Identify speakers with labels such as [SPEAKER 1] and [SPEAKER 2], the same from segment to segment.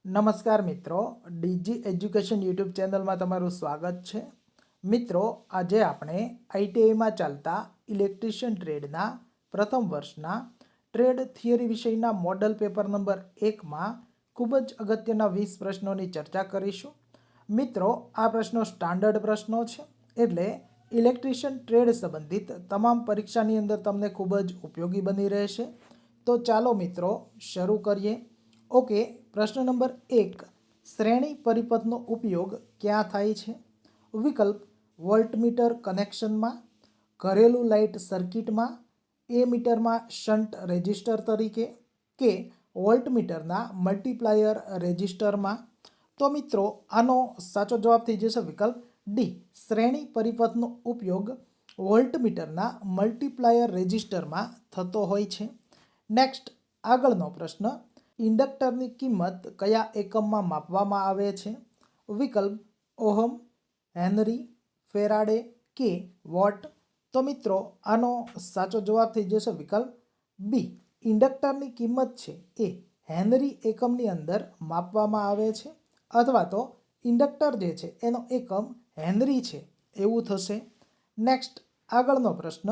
[SPEAKER 1] નમસ્કાર મિત્રો, DG education YouTube ચેનલમાં તમારું સ્વાગત છે. મિત્રો, આજે આપણે આઈટીઆઈમાં ચાલતા ઇલેક્ટ્રિશિયન ટ્રેડના પ્રથમ વર્ષના ટ્રેડ થિયરી વિષયના મોડલ પેપર નંબર 1માં ખૂબ જ અગત્યના 20 પ્રશ્નોની ચર્ચા કરીશું. મિત્રો, આ પ્રશ્નો સ્ટાન્ડર્ડ પ્રશ્નો છે, એટલે ઇલેક્ટ્રિશિયન ટ્રેડ સંબંધિત તમામ પરીક્ષાની અંદર તમને ખૂબ જ ઉપયોગી બની રહેશે. તો ચાલો મિત્રો શરૂ કરીએ. ઓકે, પ્રશ્ન નંબર 1, શ્રેણી પરિપથનો ઉપયોગ ક્યાં થાય છે? વિકલ્પ: વોલ્ટમીટર કનેક્શનમાં, ઘરેલું લાઇટ સર્કિટમાં, મીટરમાં શન્ટ રેઝિસ્ટર તરીકે, કે વોલ્ટમીટરના મલ્ટીપ્લાયર રેઝિસ્ટરમાં. તો મિત્રો, આનો સાચો જવાબ થઈ જશે વિકલ્પ ડી, શ્રેણી પરિપથનો ઉપયોગ વોલ્ટમીટરના મલ્ટીપ્લાયર રેઝિસ્ટરમાં થતો હોય છે. નેક્સ્ટ, આગળનો પ્રશ્ન, ઇન્ડક્ટરની કિંમત કયા એકમમાં માપવામાં આવે છે? વિકલ્પ: ઓહમ, હેનરી, ફેરાડે, કે વોટ. તો મિત્રો, આનો સાચો જવાબ થઈ જશે વિકલ્પ બી, ઇન્ડક્ટરની કિંમત છે એ હેનરી એકમની અંદર માપવામાં આવે છે, અથવા તો ઇન્ડક્ટર જે છે એનો એકમ હેનરી છે એવું થશે. નેક્સ્ટ, આગળનો પ્રશ્ન,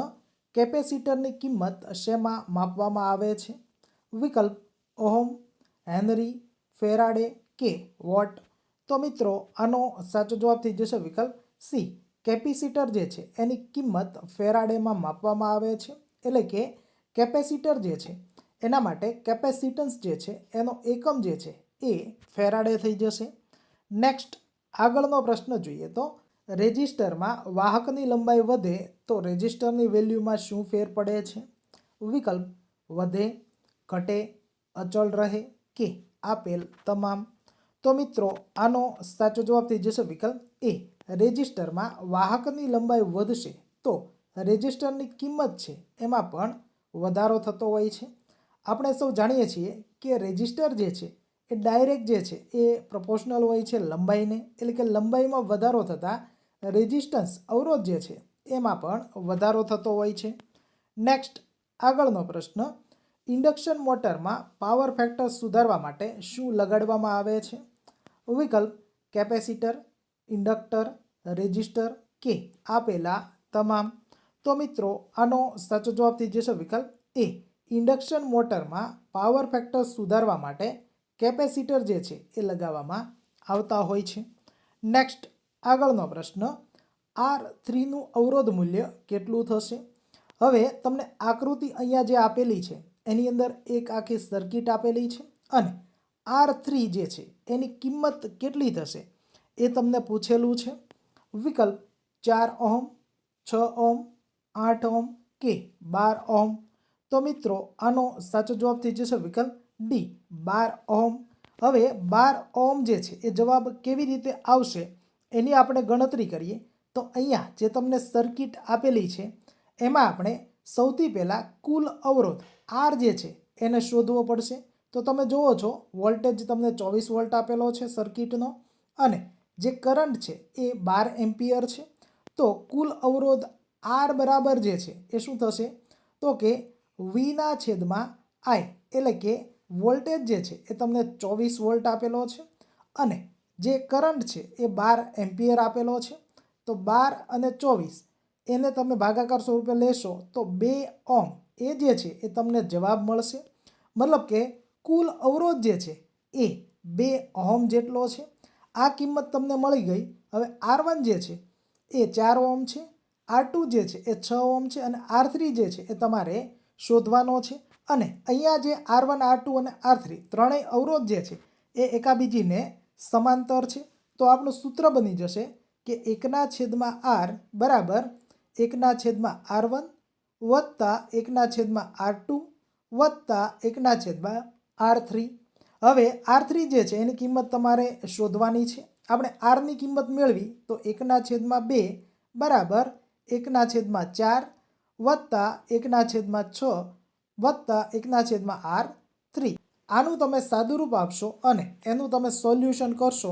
[SPEAKER 1] કેપેસિટરની કિંમત શેમાં માપવામાં આવે છે? વિકલ્પ: ઓહમ, હેનરી, ફેરાડે, કે વોટ. તો મિત્રો, આનો સાચો જવાબ થઈ જશે વિકલ્પ સી, કેપેસિટર જે છે એની કિંમત ફેરાડેમાં માપવામાં આવે છે, એટલે કે કેપેસિટર જે છે એના માટે કેપેસિટન્સ જે છે એનો એકમ જે છે એ ફેરાડે થઈ જશે. નેક્સ્ટ, આગળનો પ્રશ્ન જોઈએ તો, રેઝિસ્ટરમાં વાહકની લંબાઈ વધે તો રેઝિસ્ટરની વેલ્યુમાં શું ફેર પડે છે? વિકલ્પ: વધે, ઘટે, અચળ રહે, કે આપેલ તમામ. તો મિત્રો, આનો સાચો જવાબ થઈ જશે વિકલ્પ એ, રેઝિસ્ટરમાં વાહકની લંબાઈ વધશે તો રેઝિસ્ટરની કિંમત છે એમાં પણ વધારો થતો હોય છે. આપણે સૌ જાણીએ છીએ કે રેઝિસ્ટર જે છે એ ડાયરેક્ટ જે છે એ પ્રપોર્શનલ હોય છે લંબાઈને, એટલે કે લંબાઈમાં વધારો થતાં રેઝિસ્ટન્સ અવરોધ જે છે એમાં પણ વધારો થતો હોય છે. નેક્સ્ટ, આગળનો પ્રશ્ન, ઇન્ડક્શન મોટરમાં પાવર ફેક્ટર સુધારવા માટે શું લગાડવામાં આવે છે? વિકલ્પ: કેપેસિટર, ઇન્ડક્ટર, રેઝિસ્ટર, કે આપેલા તમામ. તો મિત્રો, આનો સાચો જવાબ થઈ જશે વિકલ્પ એ, ઇન્ડક્શન મોટરમાં પાવર ફેક્ટર સુધારવા માટે કેપેસિટર જે છે એ લગાવવામાં આવતા હોય છે. નેક્સ્ટ, આગળનો પ્રશ્ન, R3નું અવરોધ મૂલ્ય કેટલું થશે? હવે તમને આકૃતિ અહીંયા જે આપેલી છે એની અંદર એક આખી સર્કિટ આપેલી છે, અને R3 જે છે એની કિંમત કેટલી થશે એ તમને પૂછેલું છે. વિકલ્પ: 4 ઓહમ, 6 ઓહમ, 8 ઓહમ, કે 12 ઓહમ. તો મિત્રો, આનો સાચો જવાબ થઈ જશે વિકલ્પ ડી, 12 ઓહમ. હવે 12 ઓહમ જે છે એ જવાબ કેવી રીતે આવશે એની આપણે ગણતરી કરીએ તો અહીંયા જે તમને સર્કિટ આપેલી છે એમાં આપણે સૌથી પહેલાં કુલ અવરોધ આર જે છે એને શોધવો પડશે. તો તમે જુઓ છો, વોલ્ટેજ તમને 24 વોલ્ટ આપેલો છે સર્કિટનો, અને જે કરંટ છે એ 12 એમ્પિયર છે. તો કુલ અવરોધ આર બરાબર જે છે એ શું થશે? તો કે વીના છેદમાં આઈ, એટલે કે વોલ્ટેજ જે છે એ તમને 24 વોલ્ટ આપેલો છે, અને જે કરંટ છે એ 12 એમ્પિયર આપેલો છે. તો 12 અને 24 એને તમે ભાગાકાર સ્વરૂપે લેશો તો 2 ઓહમ એ જે છે એ તમને જવાબ મળશે. મતલબ કે કુલ અવરોધ જે છે એ 2 ઓહમ જેટલો છે. આ કિંમત તમને મળી ગઈ. હવે R1 જે છે એ 4 ઓહમ છે, R2 જે છે એ 6 ઓહમ છે, અને R3 જે છે એ તમારે શોધવાનો છે. અને અહીંયા જે R1, R2 અને R3 ત્રણેય અવરોધ જે છે એ એકાબીજીને સમાંતર છે. તો આપણું સૂત્ર બની જશે કે 1/R બરાબર 1/R1 વત્તા 1/R2 વત્તા 1/R3. હવે R3 જે છે એની કિંમત તમારે શોધવાની છે. આપણે આરની કિંમત મેળવી તો 1/2 બરાબર 1/4 વત્તા 1/6 વત્તા 1/R3. આનું તમે સાદુરૂપ આપશો અને એનું તમે સોલ્યુશન કરશો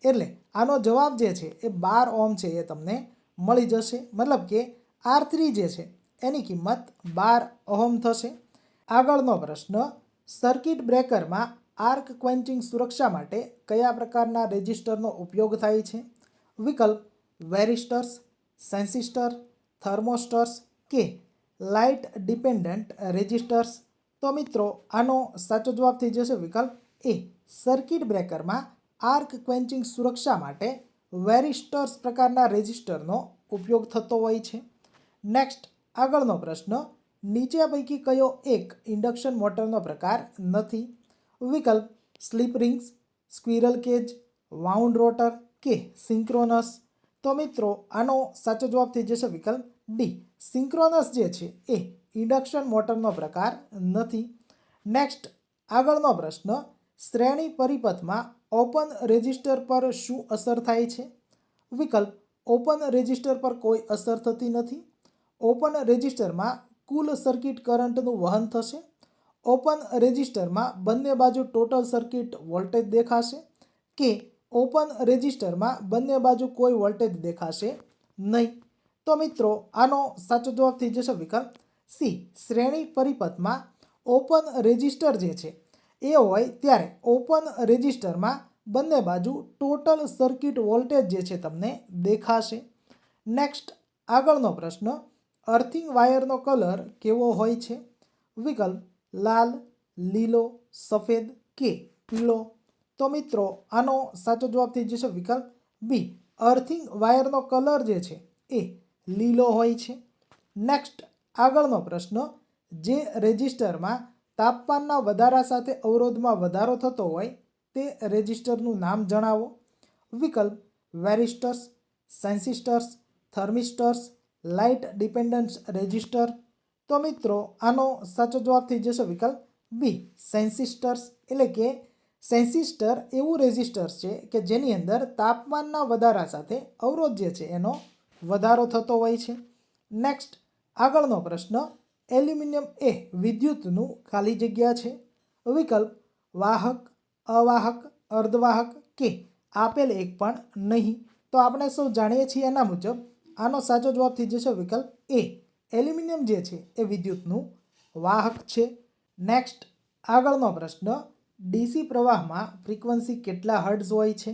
[SPEAKER 1] એટલે આનો જવાબ જે છે એ 12 ઓહમ છે એ તમને મળી જશે. મતલબ કે R3 જે છે એની કિંમત 12 ઓહમ થશે. આગળનો પ્રશ્ન, સર્કિટ બ્રેકરમાં આર્ક ક્વેન્ચિંગ સુરક્ષા માટે કયા પ્રકારના રેઝિસ્ટરનો ઉપયોગ થાય છે? વિકલ્પ વેરિસ્ટર્સ, સેન્સિસ્ટર, થર્મોસ્ટર્સ કે લાઇટ ડિપેન્ડન્ટ રેઝિસ્ટર્સ. તો મિત્રો આનો સાચો જવાબ થઈ જશે વિકલ્પ એ. સર્કિટ બ્રેકરમાં આર્ક ક્વેન્ચિંગ સુરક્ષા માટે વેરિસ્ટર્સ પ્રકારના રેઝિસ્ટરનો ઉપયોગ થતો હોય છે. નેક્સ્ટ આગળનો પ્રશ્ન, નીચે પૈકી કયો એક ઇન્ડક્શન મોટરનો પ્રકાર નથી? વિકલ્પ slip rings, squirrel cage, wound rotor કે સિંક્રોનસ. તો મિત્રો આનો સાચો જવાબ થઈ જશે વિકલ્પ ડી. સિંક્રોનસ જે છે એ ઇન્ડક્શન મોટરનો પ્રકાર નથી. નેક્સ્ટ આગળનો પ્રશ્ન, શ્રેણી પરિપથમાં ઓપન રેઝિસ્ટર પર શું અસર થાય છે? વિકલ્પ ઓપન રેઝિસ્ટર પર કોઈ અસર થતી નથી. ઓપન રેઝિસ્ટરમાં કુલ સર્કિટ કરંટનું વહન થશે. ઓપન રેઝિસ્ટરમાં બંને બાજુ ટોટલ સર્કિટ વોલ્ટેજ દેખાશે કે ઓપન રેઝિસ્ટરમાં બંને બાજુ કોઈ વોલ્ટેજ દેખાશે નહીં. તો મિત્રો આનો સાચો જવાબ થઈ જશે વિકલ્પ સી. શ્રેણી પરિપથમાં ઓપન રેઝિસ્ટર જે છે એ હોય ત્યારે ઓપન રેઝિસ્ટરમાં બંને બાજુ ટોટલ સર્કિટ વોલ્ટેજ જે છે તમને દેખાશે. નેક્સ્ટ આગળનો પ્રશ્ન, અર્થિંગ વાયરનો કલર કેવો હોય છે? વિકલ્પ લાલ, લીલો, સફેદ કે પીળો. તો મિત્રો આનો સાચો જવાબ થઈ જશે વિકલ્પ બી. અર્થિંગ વાયરનો કલર જે છે એ લીલો હોય છે. નેક્સ્ટ આગળનો પ્રશ્ન, જે રેઝિસ્ટરમાં તાપમાનના વધારા સાથે અવરોધમાં વધારો થતો હોય તે રેઝિસ્ટરનું નામ જણાવો. વિકલ્પ વેરિસ્ટર્સ, સેન્સિસ્ટર્સ, થર્મિસ્ટર્સ, લાઇટ ડિપેન્ડન્ટ રેઝિસ્ટર. તો મિત્રો આનો સાચો જવાબ થઈ જશે વિકલ્પ બી. સેન્સિસ્ટર્સ. એટલે કે સેન્સિસ્ટર એવું રેઝિસ્ટર છે કે જેની અંદર તાપમાનના વધારા સાથે અવરોધ જે છે એનો વધારો થતો હોય છે. નેક્સ્ટ આગળનો પ્રશ્ન, એલ્યુમિનિયમ એ વિદ્યુતનું ખાલી જગ્યા છે. વિકલ્પ વાહક, અવાહક, અર્ધવાહક કે આપેલ એક પણ નહીં. તો આપણે સૌ જાણીએ છીએ એના મુજબ આનો સાચો જવાબ થઈ જશે વિકલ્પ એ. એલ્યુમિનિયમ જે છે એ વિદ્યુતનું વાહક છે. નેક્સ્ટ આગળનો પ્રશ્ન, ડીસી પ્રવાહમાં ફ્રીક્વન્સી કેટલા હર્ટ્ઝ હોય છે?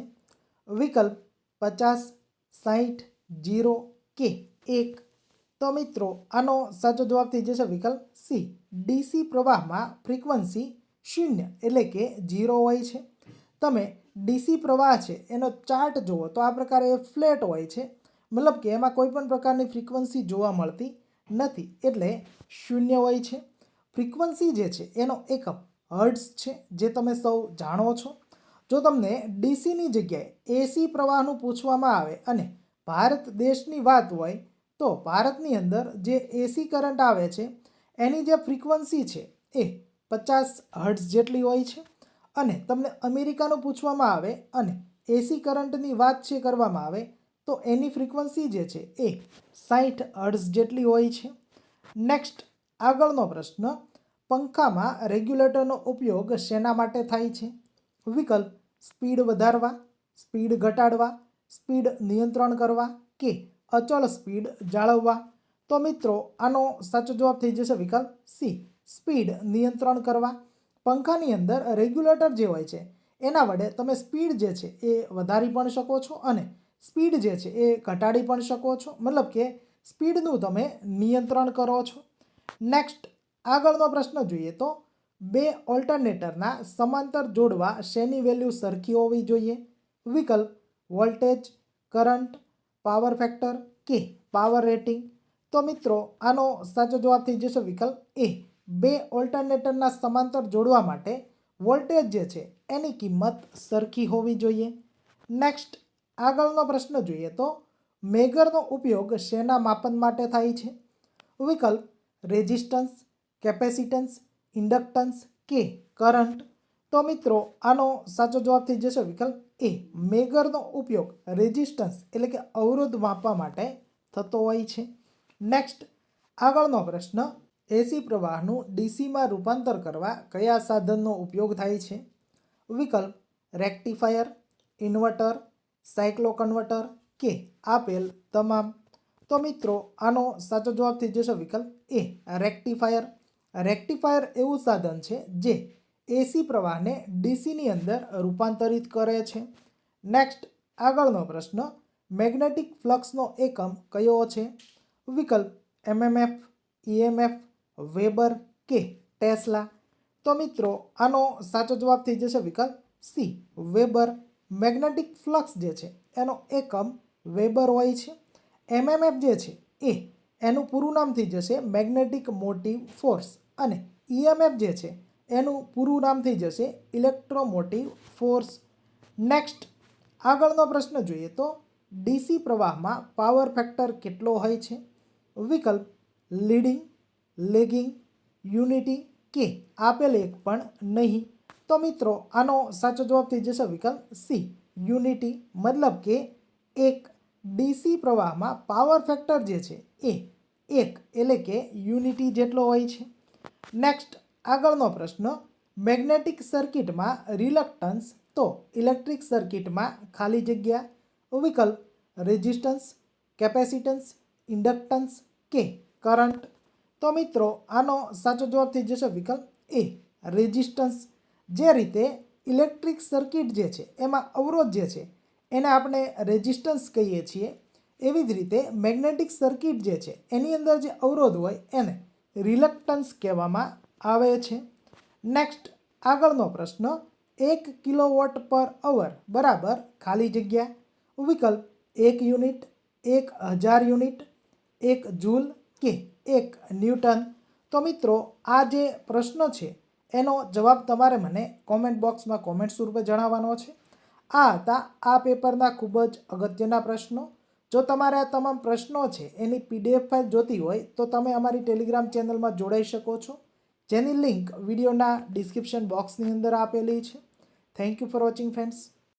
[SPEAKER 1] વિકલ્પ 50, 60, 0 કે 1. તો મિત્રો આનો સાચો જવાબ થઈ જશે વિકલ્પ સી. ડીસી પ્રવાહમાં ફ્રીક્વન્સી 0 એટલે કે 0 હોય છે. તમે ડીસી પ્રવાહ છે એનો ચાર્ટ જુઓ તો આ પ્રકારે એ ફ્લેટ હોય છે, મતલબ કે એમાં કોઈ પણ પ્રકારની ફ્રીક્વન્સી જોવા મળતી નથી, એટલે 0 હોય છે. ફ્રીક્વન્સી જે છે એનો એકમ હર્ટ્ઝ છે, જે તમે સૌ જાણો છો. જો તમને ડીસીની જગ્યાએ એસી પ્રવાહનું પૂછવામાં આવે અને ભારત દેશની વાત હોય તો ભારતની અંદર જે એસી કરંટ આવે છે એની જે ફ્રીક્વન્સી છે એ 50 હર્ટ્ઝ જેટલી હોય છે. અને તમને અમેરિકાનું પૂછવામાં આવે અને એસી કરંટની વાત છે કરવામાં આવે તો એની ફ્રીક્વન્સી જે છે એ 60 હર્ટ્ઝ જેટલી હોય છે. નેક્સ્ટ આગળનો પ્રશ્ન, પંખામાં રેગ્યુલેટરનો ઉપયોગ શેના માટે થાય છે? વિકલ્પ સ્પીડ વધારવા, સ્પીડ ઘટાડવા, સ્પીડ નિયંત્રણ કરવા કે અચળ સ્પીડ જાળવવા. તો મિત્રો આનો સાચો જવાબ થઈ જશે વિકલ્પ સી. સ્પીડ નિયંત્રણ કરવા. પંખાની અંદર રેગ્યુલેટર જે હોય છે એના વડે તમે સ્પીડ જે છે એ વધારી પણ શકો છો અને સ્પીડ જે છે એ ઘટાડી પણ શકો છો, મતલબ કે સ્પીડનું તમે નિયંત્રણ કરો છો. નેક્સ્ટ આગળનો પ્રશ્ન જોઈએ તો, બે ઓલ્ટરનેટરના સમાંતર જોડવા શેની વેલ્યુ સરખી હોવી જોઈએ? વિકલ્પ વોલ્ટેજ, કરંટ, પાવર ફેક્ટર કે પાવર રેટિંગ. તો મિત્રો આનો સાચો જવાબ થઈ જશે વિકલ્પ એ. બે ઓલ્ટરનેટરના સમાંતર જોડવા માટે વોલ્ટેજ જે છે એની કિંમત સરખી હોવી જોઈએ. નેક્સ્ટ આગળનો પ્રશ્ન જોઈએ તો, મેગરનો ઉપયોગ શેના માપન માટે થાય છે? વિકલ્પ રેઝિસ્ટન્સ, કેપેસિટન્સ, ઇન્ડક્ટન્સ કે કરંટ. તો મિત્રો આનો સાચો જવાબ થઈ જશે વિકલ્પ એ. મેગરનો ઉપયોગ રેઝિસ્ટન્સ એટલે કે અવરોધ માપવા માટે થતો હોય છે. નેક્સ્ટ આગળનો પ્રશ્ન, એસી પ્રવાહનું ડીસીમાં રૂપાંતર કરવા કયા સાધનનો ઉપયોગ થાય છે? વિકલ્પ રેક્ટિફાયર, ઇન્વર્ટર, સાયક્લો કન્વર્ટર કે આપેલ તમામ. તો મિત્રો આનો સાચો જવાબ થઈ જશે વિકલ્પ એ. રેક્ટિફાયર. રેક્ટિફાયર એવું સાધન છે જે એસી પ્રવાહને ડીસીની અંદર રૂપાંતરિત કરે છે? નેક્સ્ટ આગળનો પ્રશ્ન, મેગ્નેટિક ફ્લક્સનો એકમ કયો છે? વિકલ્પ એમએમએફ, ઈએમએફ, વેબર કે ટેસ્લા? તો મિત્રો આનો સાચો જવાબ થઈ જશે વિકલ્પ સી, વેબર. મેગ્નેટિક ફ્લક્સ જે છે એનો એકમ વેબર હોય છે. એમએમએફ જે છે એનું પૂરું નામ થઈ જશે મેગ્નેટિક મોટિવ ફોર્સ, અને ઈએમએફ જે છે એનું પૂરું નામ થઈ જશે ઇલેક્ટ્રોમોટિવ ફોર્સ. નેક્સ્ટ આગળનો પ્રશ્ન જોઈએ તો ડીસી પ્રવાહમાં પાવર ફેક્ટર કેટલો હોય છે? વિકલ્પ લીડિંગ, લેગિંગ, યુનિટી કે આપેલ એક પણ નહીં? તો મિત્રો આનો સાચો જવાબ થઈ જશે વિકલ્પ સી, યુનિટી. મતલબ કે એક ડીસી પ્રવાહમાં પાવર ફેક્ટર જે છે એ એક એટલે કે યુનિટી જેટલો હોય છે. નેક્સ્ટ આગળનો પ્રશ્ન, મેગ્નેટિક સર્કિટમાં રિલક્ટન્સ તો ઇલેક્ટ્રિક સર્કિટમાં ખાલી જગ્યા? વિકલ્પ રેઝિસ્ટન્સ, કેપેસિટન્સ, ઇન્ડક્ટન્સ કે કરંટ? તો મિત્રો આનો સાચો જવાબ થઈ જશે વિકલ્પ એ, રેઝિસ્ટન્સ. જે રીતે ઇલેક્ટ્રિક સર્કિટ જે છે એમાં અવરોધ જે છે એને આપણે રેઝિસ્ટન્સ કહીએ છીએ, એવી જ રીતે મેગ્નેટિક સર્કિટ જે છે એની અંદર જે અવરોધ હોય એને રિલક્ટન્સ કહેવામાં આવે છે. નેક્સ્ટ આગળનો પ્રશ્ન, 1 કિલોવોટ પર અવર બરાબર ખાલી જગ્યા? વિકલ્પ 1 યુનિટ, 1000 યુનિટ, 1 જૂલ કે 1 ન્યૂટન? તો મિત્રો આ જે પ્રશ્ન છે એનો જવાબ તમારે મને કોમેન્ટ બોક્સમાં કોમેન્ટ સ્વરૂપે જણાવવાનો છે. આ હતા આ પેપરના ખૂબ જ અગત્યના પ્રશ્નો. જો તમારે આ તમામ પ્રશ્નો છે એની પીડીએફ ફાઇલ જોતી હોય તો તમે અમારી ટેલિગ્રામ ચેનલમાં જોડાઈ શકો છો, જેની લિંક વિડીયોના ડિસ્ક્રિપ્શન બોક્સની અંદર આપેલી છે. Thank you for watching friends.